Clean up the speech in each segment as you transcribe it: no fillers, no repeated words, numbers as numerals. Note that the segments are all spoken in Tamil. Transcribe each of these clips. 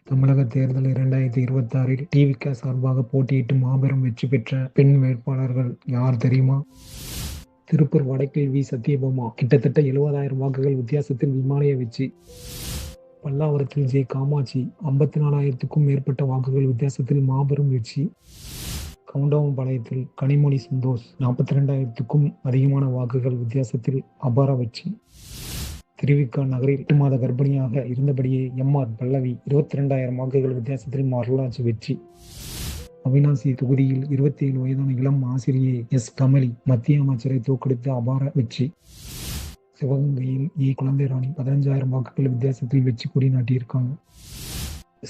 தமிழக தேர்தல் 2026ல் டி.வி.க. சார்பாக போட்டியிட்டு மாபெரும் வெற்றி பெற்ற பெண் வேட்பாளர்கள் யார் தெரியுமா? திருப்பூர் வடக்கில் வி. சத்யபாமா கிட்டத்தட்ட 70,000 வாக்குகள் வித்தியாசத்தில் இமாலய வெற்றி. பல்லாவரத்தில் ஜெ. காமாட்சி 54,000க்கும் மேற்பட்ட வாக்குகள் வித்தியாசத்தில் மாபெரும் வெற்றி. கவுண்டமபாளையத்தில் கனிமொழி சந்தோஷ் 42,000க்கும் அதிகமான வாக்குகள் வித்தியாசத்தில் அபார வெற்றி. திருவிக நகரில் 8 மாத கர்ப்பிணியாக இருந்தபடியே எம்.ஆர். பல்லவி 22,000 வாக்குகள் வித்தியாசத்தில் வரலாற்று வெற்றி. அவிநாசி தொகுதியில் 27 வயதான இளம் ஆசிரியை எஸ். கமலி மத்திய அமைச்சரை தோற்கடித்து அபார வெற்றி. சிவகங்கையில் ஏ. குழந்தைராணி 15,000 வாக்குகள் வித்தியாசத்தில் வெற்றி கொடி நாட்டியிருக்காங்க.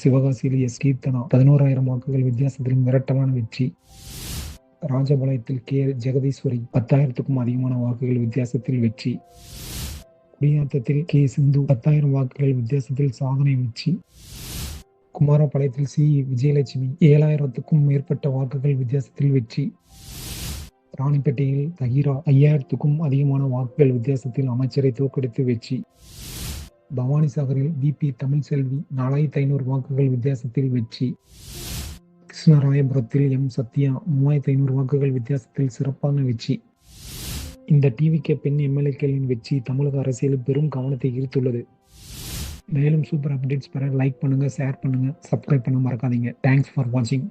சிவகாசியில் எஸ். கீர்த்தனா 11,000 வாக்குகள் வித்தியாசத்தில் மிரட்டலான வெற்றி. ராஜபாளையத்தில் கே. ஜெகதீஸ்வரி 10,000க்கும் அதிகமான வாக்குகள் வித்தியாசத்தில் வெற்றி. குடியாத்தத்தில் கே. சிந்து 10,000 வாக்குகள் வித்தியாசத்தில் சாதனை வெற்றி. குமாரபாளையத்தில் சி. விஜயலட்சுமி 7,000க்கும் மேற்பட்ட வாக்குகள் வித்தியாசத்தில் வெற்றி. ராணிப்பேட்டையில் தஹீரா 5,000க்கும் அதிகமான வாக்குகள் வித்தியாசத்தில் அமைச்சரை தோற்கடித்து வெற்றி. பவானிசாகரில் வி.பி. தமிழ்செல்வி 4,500 வாக்குகள் வித்தியாசத்தில் வெற்றி. கிருஷ்ணராயபுரத்தில் எம். சத்யா 3,500 வாக்குகள் வித்தியாசத்தில் சிறப்பான வெற்றி. இந்த டி.வி.க. பெண் எம்.எல்.ஏக்களின் வெற்றி தமிழக அரசியலில் பெரும் கவனத்தை ஈர்த்துள்ளது. மேலும் சூப்பர் அப்டேட்ஸ் பெற லைக் பண்ணுங்க, ஷேர் பண்ணுங்க, சப்ஸ்கிரைப் பண்ண மறக்காதீங்க. தேங்க்ஸ் ஃபார் வாட்சிங்.